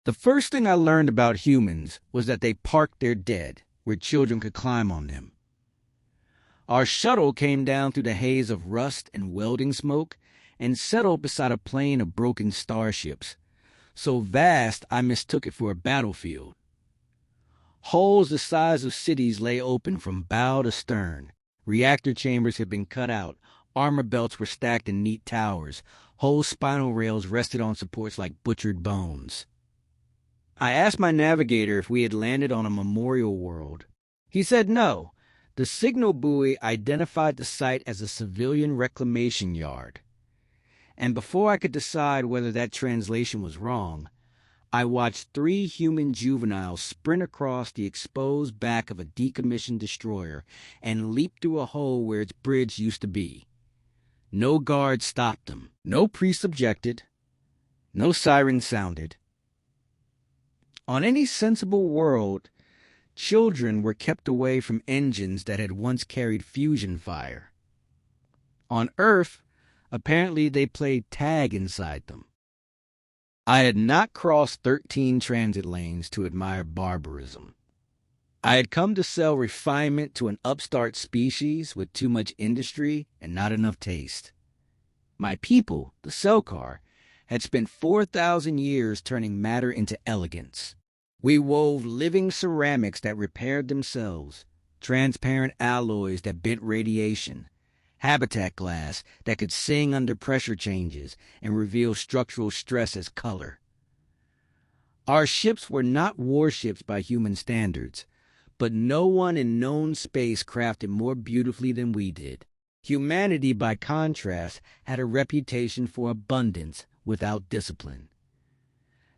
The first thing I learned about humans was that they parked their dead where children could climb on them. Our shuttle came down through the haze of rust and welding smoke and settled beside a plain of broken starships, so vast I mistook it for a battlefield. Holes the size of cities lay open from bow to stern. Reactor chambers had been cut out. Armor belts were stacked in neat towers. Whole spinal rails rested on supports like butchered bones. I asked my navigator if we had landed on a memorial world. He said no. The signal buoy identified the site as a civilian reclamation yard. And before I could decide whether that translation was wrong, I watched 3 human juveniles sprint across the exposed back of a decommissioned destroyer and leap through a hole where its bridge used to be. No guard stopped them. No priest objected. No siren sounded. On any sensible world, children were kept away from engines that had once carried fusion fire. On Earth, apparently they played tag inside them. I had not crossed 13 transit lanes to admire barbarism. I had come to sell refinement to an upstart species with too much industry and not enough taste. My people, the Selkar, had spent 4,000 years turning matter into elegance. We wove living ceramics that repaired themselves, transparent alloys that bent radiation, habitat glass that could sing under pressure changes and reveal structural stress as color. Our ships were not warships by human standards, but no one in known space crafted more beautifully than we did. Humanity, by contrast, had a reputation for abundance without discipline.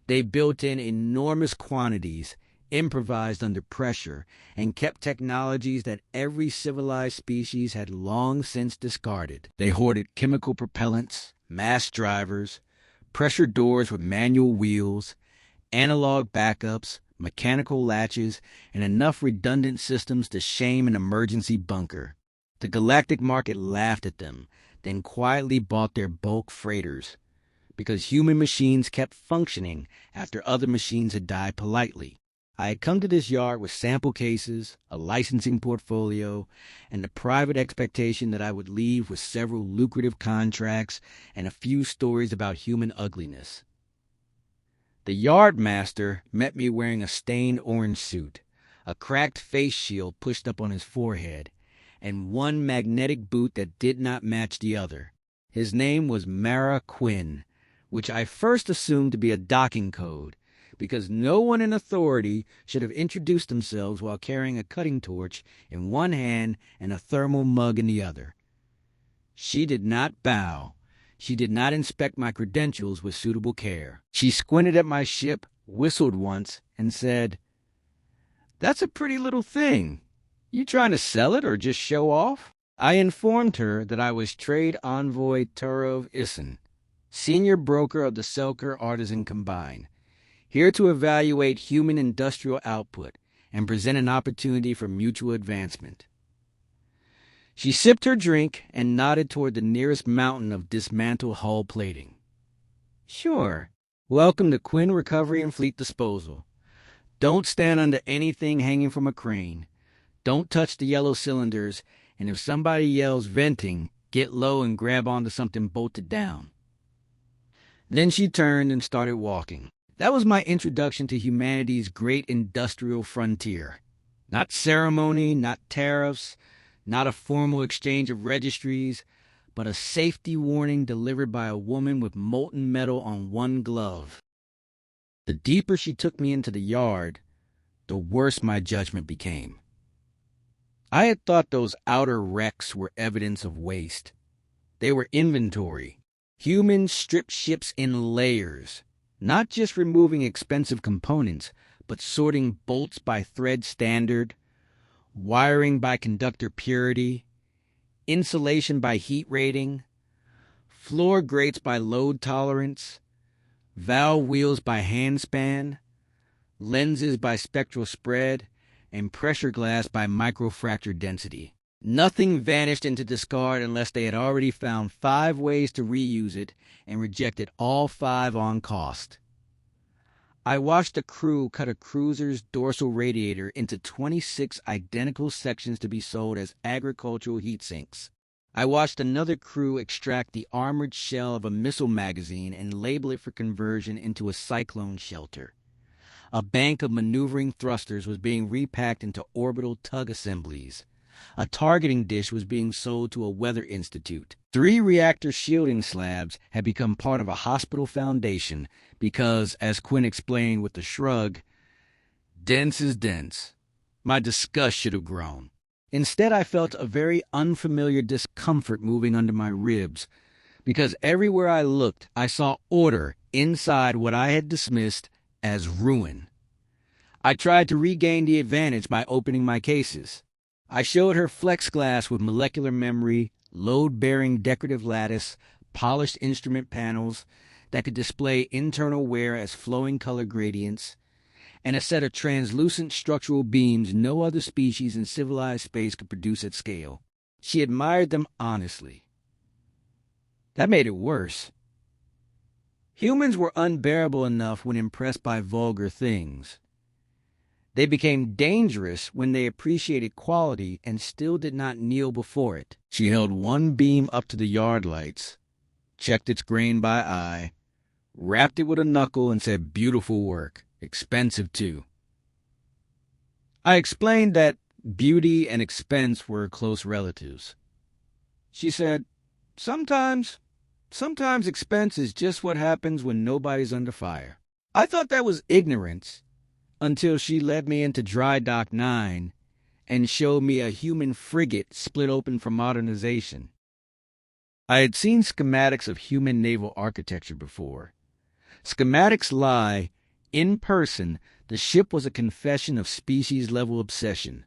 They built in enormous quantities, improvised under pressure, and kept technologies that every civilized species had long since discarded. They hoarded chemical propellants, mass drivers, pressure doors with manual wheels, analog backups, mechanical latches, and enough redundant systems to shame an emergency bunker. The galactic market laughed at them, then quietly bought their bulk freighters, because human machines kept functioning after other machines had died politely. I had come to this yard with sample cases, a licensing portfolio, and the private expectation that I would leave with several lucrative contracts and a few stories about human ugliness. The yard master met me wearing a stained orange suit, a cracked face shield pushed up on his forehead, and one magnetic boot that did not match the other. His name was Mara Quinn, which I first assumed to be a docking code, because no one in authority should have introduced themselves while carrying a cutting torch in one hand and a thermal mug in the other. She did not bow. She did not inspect my credentials with suitable care. She squinted at my ship, whistled once, and said, "That's a pretty little thing. You trying to sell it or just show off?" I informed her that I was trade envoy Turov Isin, senior broker of the Selker Artisan Combine, here to evaluate human industrial output and present an opportunity for mutual advancement. She sipped her drink and nodded toward the nearest mountain of dismantled hull plating. "Sure. Welcome to Quinn Recovery and Fleet Disposal. Don't stand under anything hanging from a crane. Don't touch the yellow cylinders, and if somebody yells venting, get low and grab onto something bolted down." Then she turned and started walking. That was my introduction to humanity's great industrial frontier. Not ceremony, not tariffs, not a formal exchange of registries, but a safety warning delivered by a woman with molten metal on one glove. The deeper she took me into the yard, the worse my judgment became. I had thought those outer wrecks were evidence of waste. They were inventory. Humans stripped ships in layers, not just removing expensive components, but sorting bolts by thread standard, wiring by conductor purity, insulation by heat rating, floor grates by load tolerance, valve wheels by handspan, lenses by spectral spread, and pressure glass by microfracture density. Nothing vanished into discard unless they had already found 5 ways to reuse it and rejected all 5 on cost. I watched a crew cut a cruiser's dorsal radiator into 26 identical sections to be sold as agricultural heat sinks. I watched another crew extract the armored shell of a missile magazine and label it for conversion into a cyclone shelter. A bank of maneuvering thrusters was being repacked into orbital tug assemblies. A targeting dish was being sold to a weather institute. 3 reactor shielding slabs had become part of a hospital foundation because, as Quinn explained with a shrug, dense is dense. My disgust should have grown. Instead, I felt a very unfamiliar discomfort moving under my ribs because everywhere I looked, I saw order inside what I had dismissed as ruin. I tried to regain the advantage by opening my cases. I showed her flex glass with molecular memory, load-bearing decorative lattice, polished instrument panels that could display internal wear as flowing color gradients, and a set of translucent structural beams no other species in civilized space could produce at scale. She admired them honestly. That made it worse. Humans were unbearable enough when impressed by vulgar things. They became dangerous when they appreciated quality and still did not kneel before it. She held one beam up to the yard lights, checked its grain by eye, rapped it with a knuckle and said, "Beautiful work. Expensive, too." I explained that beauty and expense were close relatives. She said, Sometimes expense is just what happens when nobody's under fire." I thought that was ignorance until she led me into Dry Dock 9 and showed me a human frigate split open for modernization. I had seen schematics of human naval architecture before. Schematics lie. In person, the ship was a confession of species-level obsession.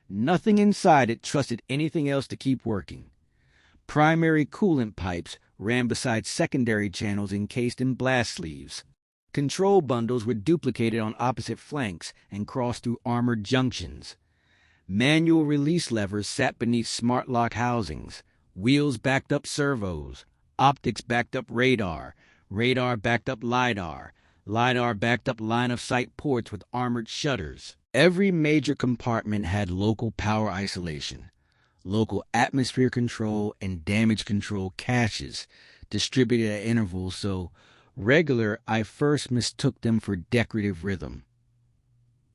Nothing inside it trusted anything else to keep working. Primary coolant pipes ran beside secondary channels encased in blast sleeves. Control bundles were duplicated on opposite flanks and crossed through armored junctions. Manual release levers sat beneath smart lock housings. Wheels backed up servos. Optics backed up radar. Radar backed up LiDAR. LiDAR backed up line-of-sight ports with armored shutters. Every major compartment had local power isolation, local atmosphere control, and damage control caches distributed at intervals so I first mistook them for decorative rhythm.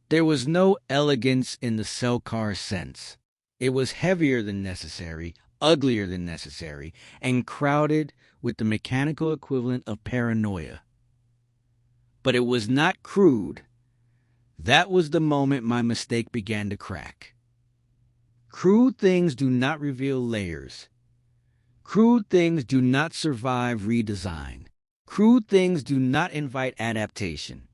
There was no elegance in the cell car sense. It was heavier than necessary, uglier than necessary, and crowded with the mechanical equivalent of paranoia. But it was not crude. That was the moment my mistake began to crack. Crude things do not reveal layers. Crude things do not survive redesign. Crude things do not invite adaptation.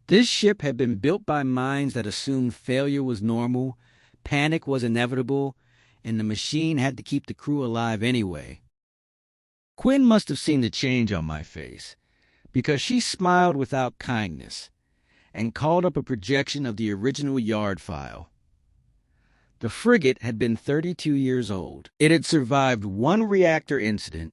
This ship had been built by minds that assumed failure was normal, panic was inevitable, and the machine had to keep the crew alive anyway. Quinn must have seen the change on my face, because she smiled without kindness and called up a projection of the original yard file. The frigate had been 32 years old. It had survived 1 reactor incident,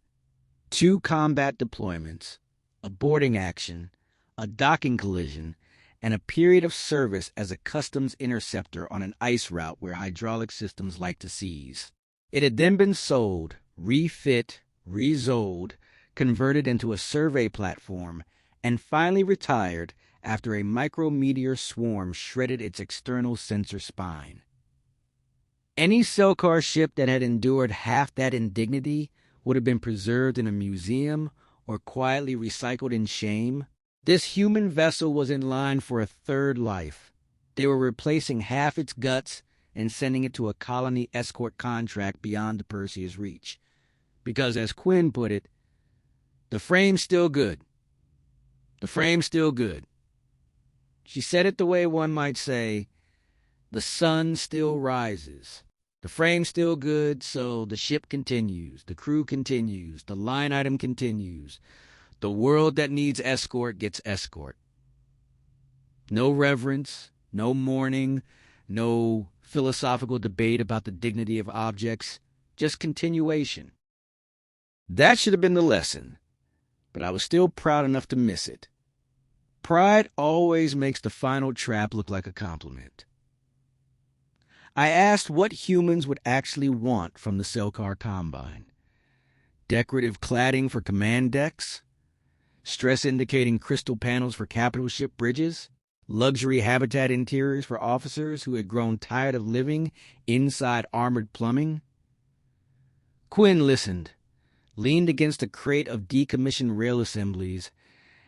2 combat deployments, a boarding action, a docking collision, and a period of service as a customs interceptor on an ice route where hydraulic systems like to seize. It had then been sold, refit, rezoled, converted into a survey platform, and finally retired after a micrometeor swarm shredded its external sensor spine. Any Selkar ship that had endured half that indignity would have been preserved in a museum or quietly recycled in shame. This human vessel was in line for a third life. They were replacing half its guts and sending it to a colony escort contract beyond the Perseus reach. Because, as Quinn put it, the frame's still good. The frame's still good. She said it the way one might say, the sun still rises. The frame's still good, so the ship continues, the crew continues, the line item continues. The world that needs escort gets escort. No reverence, no mourning, no philosophical debate about the dignity of objects, just continuation. That should have been the lesson, but I was still proud enough to miss it. Pride always makes the final trap look like a compliment. I asked what humans would actually want from the Selkar Combine. Decorative cladding for command decks? Stress-indicating crystal panels for capital ship bridges? Luxury habitat interiors for officers who had grown tired of living inside armored plumbing? Quinn listened, leaned against a crate of decommissioned rail assemblies,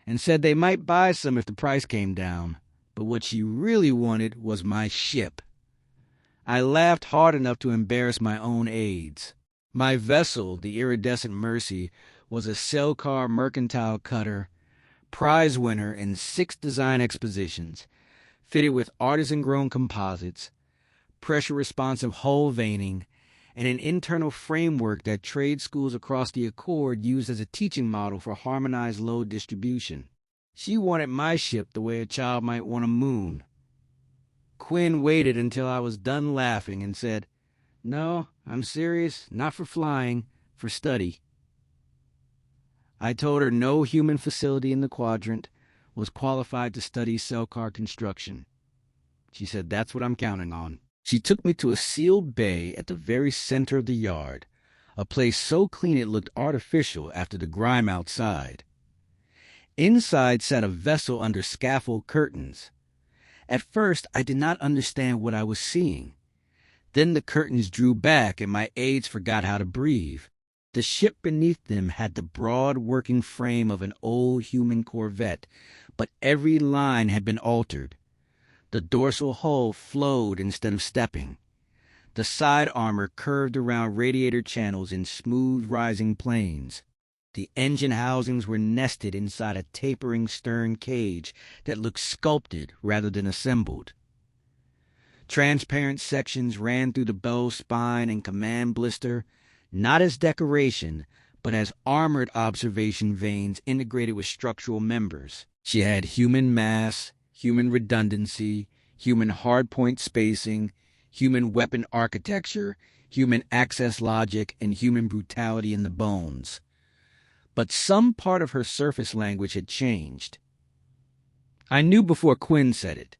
and said they might buy some if the price came down, but what she really wanted was my ship. I laughed hard enough to embarrass my own aides. My vessel, the iridescent Mercy, was a Selkar mercantile cutter, prize winner in 6 design expositions, fitted with artisan-grown composites, pressure-responsive hull veining, and an internal framework that trade schools across the Accord used as a teaching model for harmonized load distribution. She wanted my ship the way a child might want a moon. Quinn waited until I was done laughing and said, "No, I'm serious, not for flying, for study." I told her no human facility in the quadrant was qualified to study Selkar construction. She said, "That's what I'm counting on." She took me to a sealed bay at the very center of the yard, a place so clean it looked artificial after the grime outside. Inside sat a vessel under scaffold curtains. At first, I did not understand what I was seeing. Then the curtains drew back and my aides forgot how to breathe. The ship beneath them had the broad working frame of an old human corvette, but every line had been altered. The dorsal hull flowed instead of stepping. The side armor curved around radiator channels in smooth rising planes. The engine housings were nested inside a tapering stern cage that looked sculpted rather than assembled. Transparent sections ran through the bow spine and command blister, not as decoration, but as armored observation vanes integrated with structural members. She had human mass, human redundancy, human hardpoint spacing, human weapon architecture, human access logic, and human brutality in the bones. But some part of her surface language had changed. I knew before Quinn said it.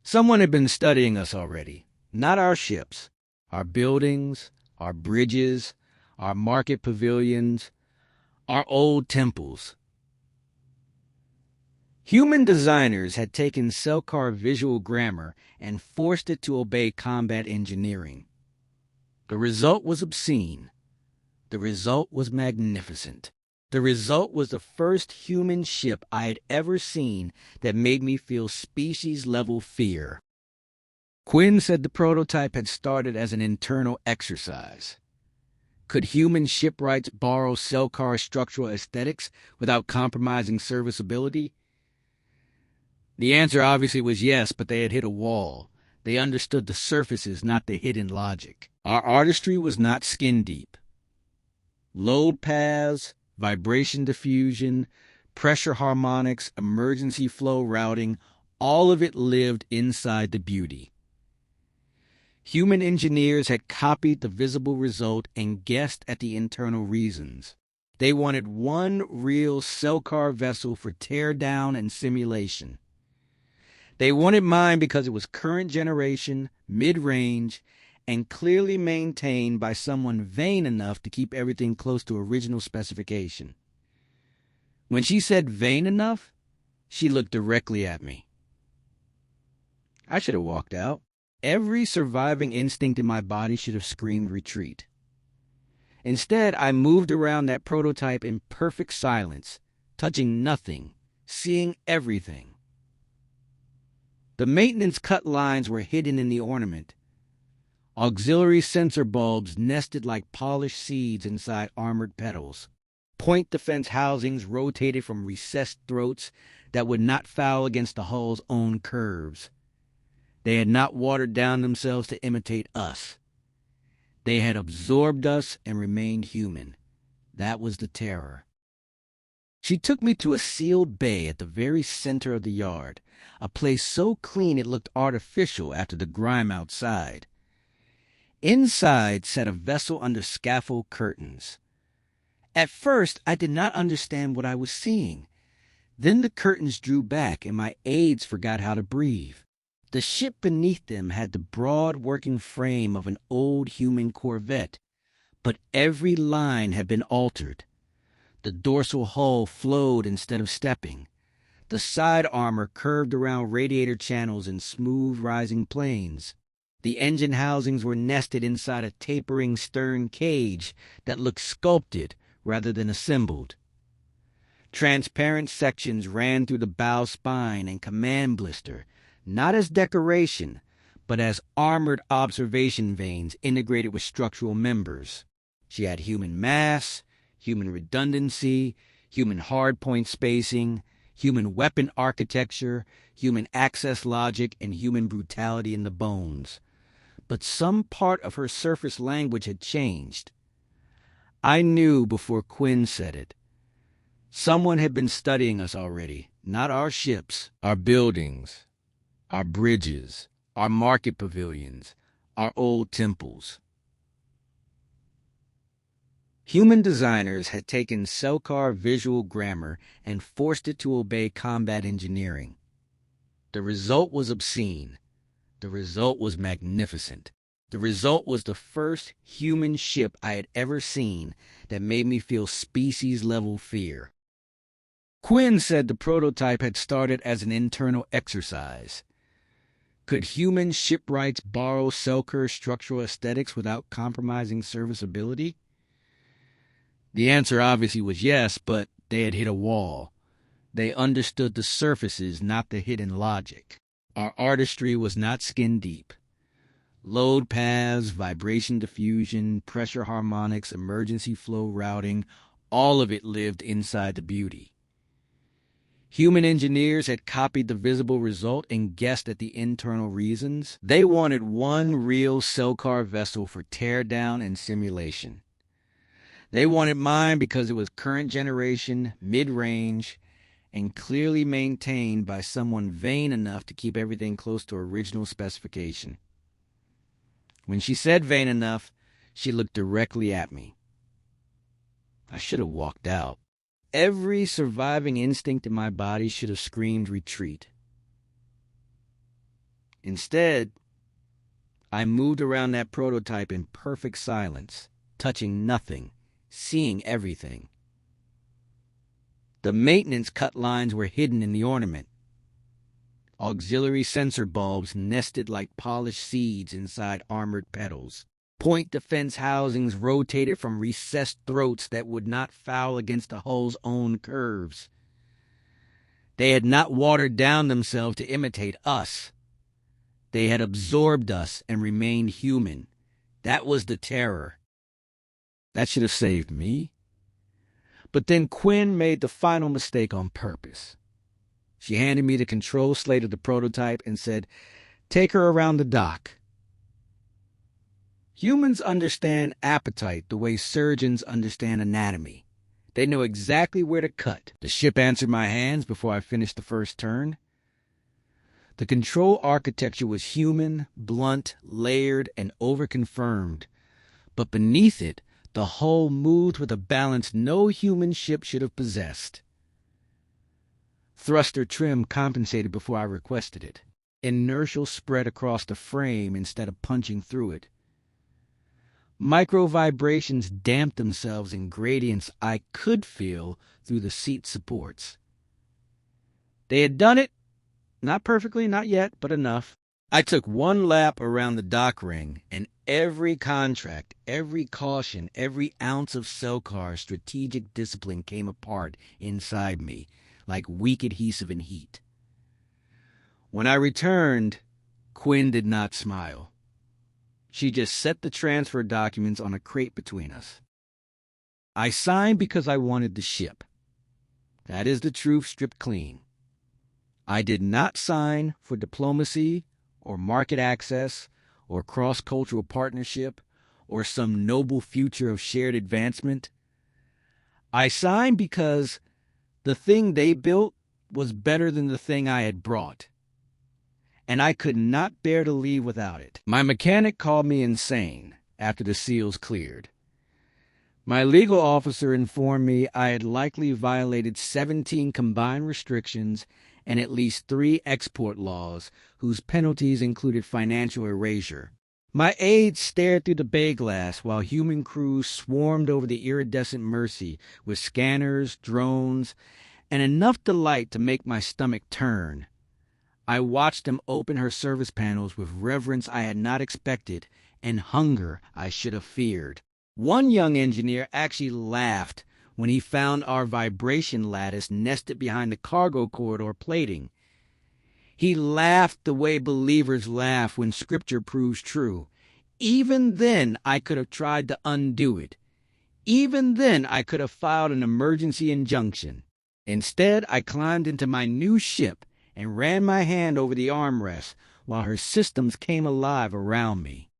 Someone had been studying us already, not our ships, our buildings, our bridges, our market pavilions, our old temples. Human designers had taken Selkar visual grammar and forced it to obey combat engineering. The result was obscene. The result was magnificent. The result was the first human ship I had ever seen that made me feel species-level fear. Quinn said the prototype had started as an internal exercise. Could human shipwrights borrow Selkar structural aesthetics without compromising serviceability? The answer obviously was yes, but they had hit a wall. They understood the surfaces, not the hidden logic. Our artistry was not skin deep. Load paths, vibration diffusion, pressure harmonics, emergency flow routing, all of it lived inside the beauty. Human engineers had copied the visible result and guessed at the internal reasons. They wanted one real Selkar vessel for teardown and simulation. They wanted mine because it was current generation, mid-range, and clearly maintained by someone vain enough to keep everything close to original specification. When she said vain enough, she looked directly at me. I should have walked out. Every surviving instinct in my body should have screamed retreat. Instead, I moved around that prototype in perfect silence, touching nothing, seeing everything. The maintenance cut lines were hidden in the ornament. Auxiliary sensor bulbs nested like polished seeds inside armored petals. Point defense housings rotated from recessed throats that would not foul against the hull's own curves. They had not watered down themselves to imitate us. They had absorbed us and remained human. That was the terror. She took me to a sealed bay at the very center of the yard, a place so clean it looked artificial after the grime outside. Inside sat a vessel under scaffold curtains. At first, I did not understand what I was seeing. Then the curtains drew back and my aides forgot how to breathe. The ship beneath them had the broad working frame of an old human corvette, but every line had been altered. The dorsal hull flowed instead of stepping. The side armor curved around radiator channels in smooth rising planes. The engine housings were nested inside a tapering stern cage that looked sculpted rather than assembled. Transparent sections ran through the bow spine and command blister, not as decoration, but as armored observation vanes integrated with structural members. She had human mass, human redundancy, human hardpoint spacing, human weapon architecture, human access logic, and human brutality in the bones. But some part of her surface language had changed. I knew before Quinn said it. Someone had been studying us already, not our ships, our buildings, our bridges, our market pavilions, our old temples. Human designers had taken Selkar visual grammar and forced it to obey combat engineering. The result was obscene. The result was magnificent. The result was the first human ship I had ever seen that made me feel species-level fear. Quinn said the prototype had started as an internal exercise. Could human shipwrights borrow Selkar structural aesthetics without compromising serviceability? The answer obviously was yes, but they had hit a wall. They understood the surfaces, not the hidden logic. Our artistry was not skin deep. Load paths, vibration diffusion, pressure harmonics, emergency flow routing, all of it lived inside the beauty. Human engineers had copied the visible result and guessed at the internal reasons. They wanted one real Selkar vessel for teardown and simulation. They wanted mine because it was current generation, mid-range, and clearly maintained by someone vain enough to keep everything close to original specification. When she said vain enough, she looked directly at me. I should have walked out. Every surviving instinct in my body should have screamed retreat. Instead, I moved around that prototype in perfect silence, touching nothing, seeing everything. The maintenance cut lines were hidden in the ornament. Auxiliary sensor bulbs nested like polished seeds inside armored petals. Point defense housings rotated from recessed throats that would not foul against the hull's own curves. They had not watered down themselves to imitate us. They had absorbed us and remained human. That was the terror. That should have saved me. But then Quinn made the final mistake on purpose. She handed me the control slate of the prototype and said, "Take her around the dock." Humans understand appetite the way surgeons understand anatomy. They know exactly where to cut. The ship answered my hands before I finished the first turn. The control architecture was human, blunt, layered, and overconfirmed. But beneath it, the hull moved with a balance no human ship should have possessed. Thruster trim compensated before I requested it. Inertial spread across the frame instead of punching through it. Micro vibrations damped themselves in gradients I could feel through the seat supports. They had done it. Not perfectly, not yet, but enough. I took one lap around the dock ring, and every contract, every caution, every ounce of Selkar's strategic discipline came apart inside me, like weak adhesive in heat. When I returned, Quinn did not smile. She just set the transfer documents on a crate between us. I signed because I wanted the ship. That is the truth stripped clean. I did not sign for diplomacy or market access or cross-cultural partnership or some noble future of shared advancement. I signed because the thing they built was better than the thing I had brought, and I could not bear to leave without it. My mechanic called me insane after the seals cleared. My legal officer informed me I had likely violated 17 combined restrictions and at least 3 export laws, whose penalties included financial erasure. My aides stared through the bay glass while human crews swarmed over the iridescent Mercy with scanners, drones, and enough delight to make my stomach turn. I watched them open her service panels with reverence I had not expected and hunger I should have feared. One young engineer actually laughed when he found our vibration lattice nested behind the cargo corridor plating. He laughed the way believers laugh when scripture proves true. Even then, I could have tried to undo it. Even then, I could have filed an emergency injunction. Instead, I climbed into my new ship and ran my hand over the armrest while her systems came alive around me.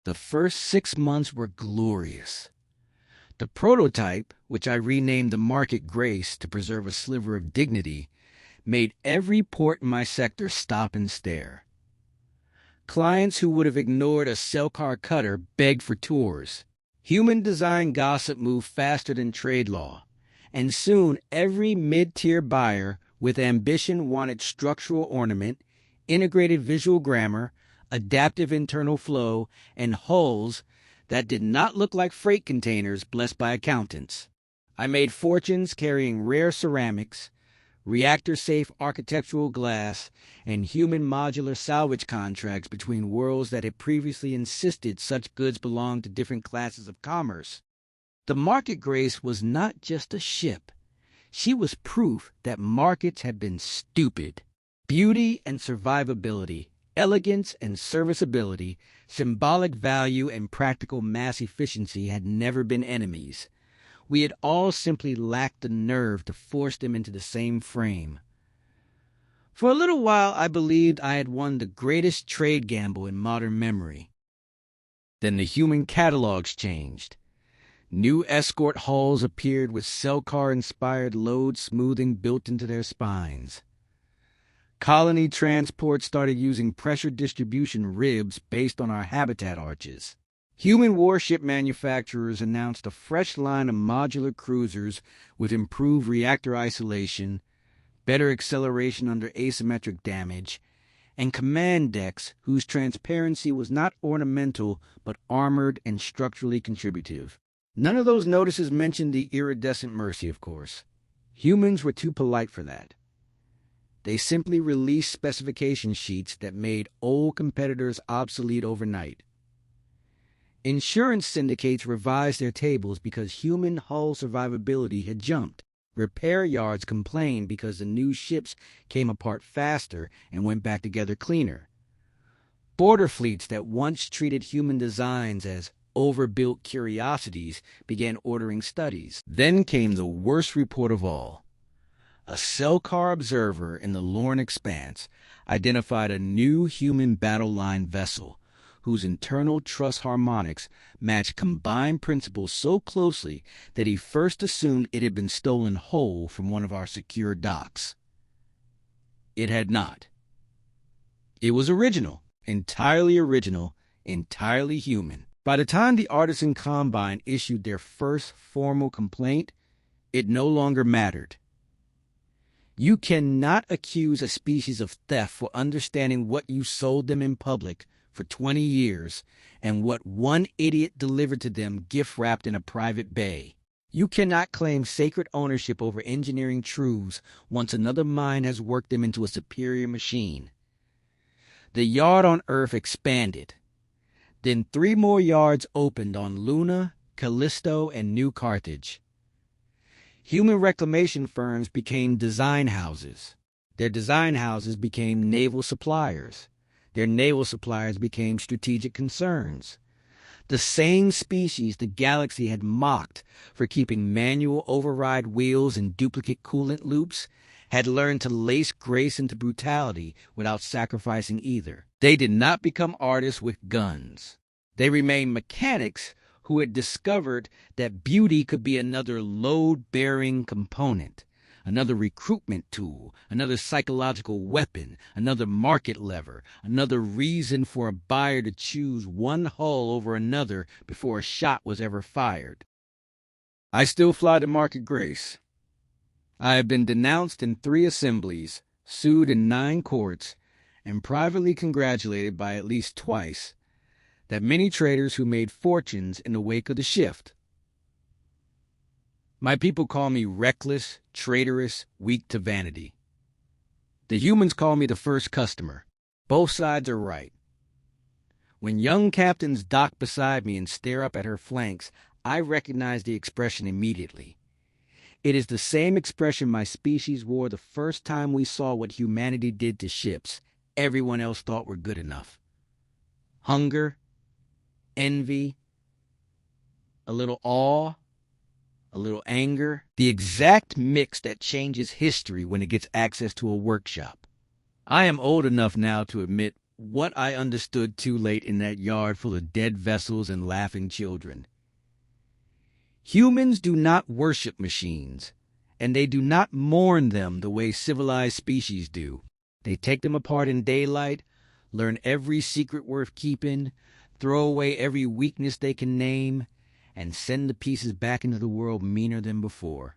The first 6 months were glorious. The prototype, which I renamed the Market Grace to preserve a sliver of dignity, made every port in my sector stop and stare. Clients who would have ignored a Selcar cutter begged for tours. Human design gossip moved faster than trade law, and soon every mid-tier buyer with ambition wanted structural ornament, integrated visual grammar, adaptive internal flow, and hulls that did not look like freight containers blessed by accountants. I made fortunes carrying rare ceramics, reactor-safe architectural glass, and human modular salvage contracts between worlds that had previously insisted such goods belonged to different classes of commerce. The Market Grace was not just a ship. She was proof that markets had been stupid. Beauty and survivability, elegance and serviceability, symbolic value and practical mass efficiency had never been enemies. We had all simply lacked the nerve to force them into the same frame. For a little while, I believed I had won the greatest trade gamble in modern memory. Then the human catalogs changed. New escort hulls appeared with Selcar-inspired load smoothing built into their spines. Colony transports started using pressure distribution ribs based on our habitat arches. Human warship manufacturers announced a fresh line of modular cruisers with improved reactor isolation, better acceleration under asymmetric damage, and command decks whose transparency was not ornamental but armored and structurally contributive. None of those notices mentioned the iridescent Mercy, of course. Humans were too polite for that. They simply released specification sheets that made old competitors obsolete overnight. Insurance syndicates revised their tables because human hull survivability had jumped. Repair yards complained because the new ships came apart faster and went back together cleaner. Border fleets that once treated human designs as overbuilt curiosities began ordering studies. Then came the worst report of all. A Selcar observer in the Lorne Expanse identified a new human battle line vessel whose internal truss harmonics matched combined principles so closely that he first assumed it had been stolen whole from one of our secure docks. It had not. It was original, entirely human. By the time the Artisan Combine issued their first formal complaint, it no longer mattered. You cannot accuse a species of theft for understanding what you sold them in public for 20 years and what one idiot delivered to them gift-wrapped in a private bay. You cannot claim sacred ownership over engineering truths once another mind has worked them into a superior machine. The yard on Earth expanded. Then 3 more yards opened on Luna, Callisto, and New Carthage. Human reclamation firms became design houses. Their design houses became naval suppliers. Their naval suppliers became strategic concerns. The same species the galaxy had mocked for keeping manual override wheels and duplicate coolant loops had learned to lace grace into brutality without sacrificing either. They did not become artists with guns. They remained mechanics who had discovered that beauty could be another load-bearing component, another recruitment tool, another psychological weapon, another market lever, another reason for a buyer to choose one hull over another before a shot was ever fired. I still fly to Market Grace. I have been denounced in 3 assemblies, sued in 9 courts, and privately congratulated by at least twice that many traders who made fortunes in the wake of the shift. My people call me reckless, traitorous, weak to vanity. The humans call me the first customer. Both sides are right. When young captains dock beside me and stare up at her flanks, I recognize the expression immediately. It is the same expression my species wore the first time we saw what humanity did to ships everyone else thought were good enough. Hunger, envy, a little awe, a little anger, the exact mix that changes history when it gets access to a workshop. I am old enough now to admit what I understood too late in that yard full of dead vessels and laughing children. Humans do not worship machines, and they do not mourn them the way civilized species do. They take them apart in daylight, learn every secret worth keeping, throw away every weakness they can name, and send the pieces back into the world meaner than before.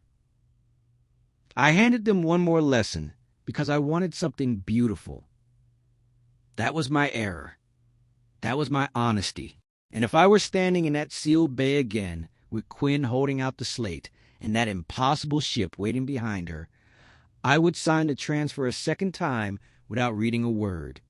I handed them one more lesson because I wanted something beautiful. That was my error. That was my honesty. And if I were standing in that sealed bay again, with Quinn holding out the slate and that impossible ship waiting behind her, I would sign the transfer a second time without reading a word.